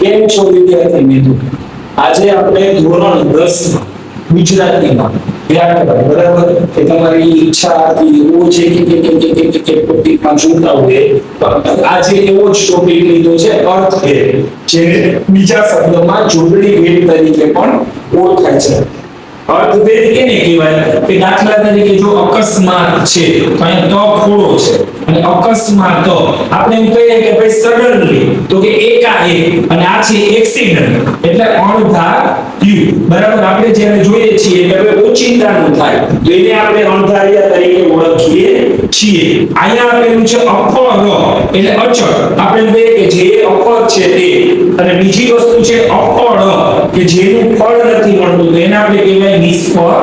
કેમ છો વિદ્યાર્થી મિત્રો? આજે આપણે ધોરણ 10 ગુજરાતીમાં વ્યાકરણ, બરાબર, કે તમારી ઈચ્છા હતી એવું છે કે ટોપિકમાં જોતા હોય તો આજે એવો જ ટોપિક લીધો છે, અર્થભેદ, જેને બીજા શબ્દોમાં જોડણી ભેદ તરીકે પણ ઓળખાય છે. અર્થભેદ કેને કહેવાય? કે દાખલા તરીકે જો અકસ્માત છે તો અહીંયા તો ખોડો છે, અને અકસ્માત આપણે એમ કહીએ કે ભાઈ સડનલી, તો કે એકાએક, અને આ છે એક્સિડન્ટ એટલે અણધાર્યું, બરાબર. આપણે જ્યારે જોઈએ છીએ કે હવે ઓચિંતાનું થાય તો એને આપણે અણધાર્યા તરીકે ઓળખીએ છીએ. અહીંયા આપેલું છે અફળ એટલે અચળ, આપણે કહીએ કે જે અફળ છે તે, અને બીજી વસ્તુ છે અફળ કે જેનું ફળ નથી મળતું તો એને આપણે કહેવાય નિષ્ફળ.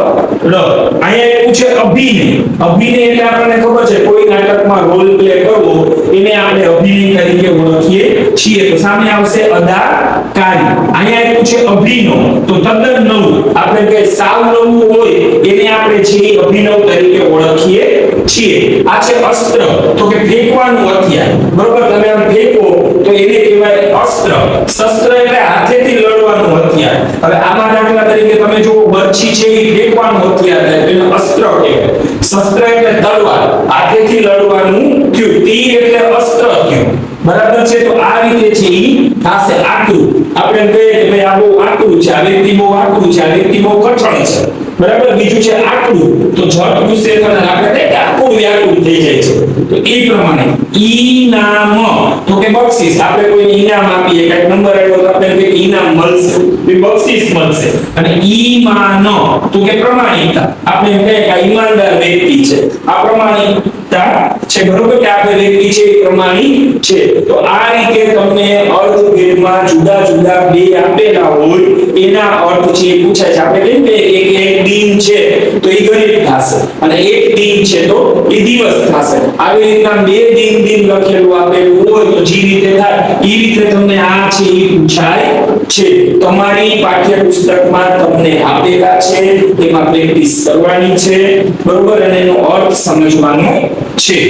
અહીંયા એવું છે અભિનય. અભિનય એટલે આપણને ખબર છે કોઈ નાટકમાં રોલ પ્લે કરવો, એને આપણે અભિનય તરીકે ઓળખીએ છીએ. તો સામે આવશે અદાકારી. અહીંયા એવું છે અભિનવ, તો તદ્દન નવું, આપણે કે સાવ નવું હોય એને આપણે જે અભિનવ તરીકે ઓળખીએ છીએ. આ છે અસ્ત્ર, તો કે ફેંકવાનું હથિયાર, બરોબર. તમે આમ ફેંકો તો એને કહેવાય અસ્ત્ર. શસ્ત્ર એટલે હાથેથી લડવાનું હથિયાર. હવે આમાં દાખલા તરીકે તમે જો બરછી છે એ ફેંકવાનું હથિયાર થાય તો એને અસ્ત્ર કહેવાય. શસ્ત્ર એટલે તલવાર, હાથેથી લડવાનું થયું. તીર એટલે અસ્ત્ર થયું, બરાબર છે. તો આ રીતે છે ઈ થાશે આકરું. આપણે કહીએ કે ભાઈ આ બહુ આકરું છે, આ વ્યક્તિ બહુ આકરું છે, આ વ્યક્તિ બહુ કઠણ છે, બરાબર. બીજું છે આકરું, તો જટ ગુસ્સે થઈને આપણે કે આકરું વ્યાકુળ થઈ જાય છે. તો એ પ્રમાણે ઈનામ, તો કે બક્ષિસ, આપણે કોઈને ઈનામ આપીએ, કઈક નંબર આવ્યો તો આપણે કે ઈનામ મળશે, એ બક્ષિસ મળશે. અને ઈમાન, તો કે પ્રમાણિકતા, આપણે એમ કહીએ કે આ ઈમાનદાર વ્યક્તિ છે, આ પ્રમાણિકતા છે, બરોબર, કે આ વ્યક્તિ છે એ પ્રમાણિક છે. તો આ રીતે તમને અર્થભેદમાં જુદા જુદા બે આપેલા હોય એના અર્થ છે એ પૂછાય છે. આપણે કેમ કે એક દિન છે તો એ ગણિત થશે, અને એક દિન છે તો એ દિવસ થશે. આવી રીતના બે દિન લખેલું આપેલું હોય તો જે રીતે થાય એ રીતે તમને આ છે એ પૂછાય છે. તમારી પાઠ્યપુસ્તકમાં તમને આપેલા છે, તેમાં પ્રેક્ટિસ કરવાની છે, બરોબર, અને એનો અર્થ સમજવાનો છે.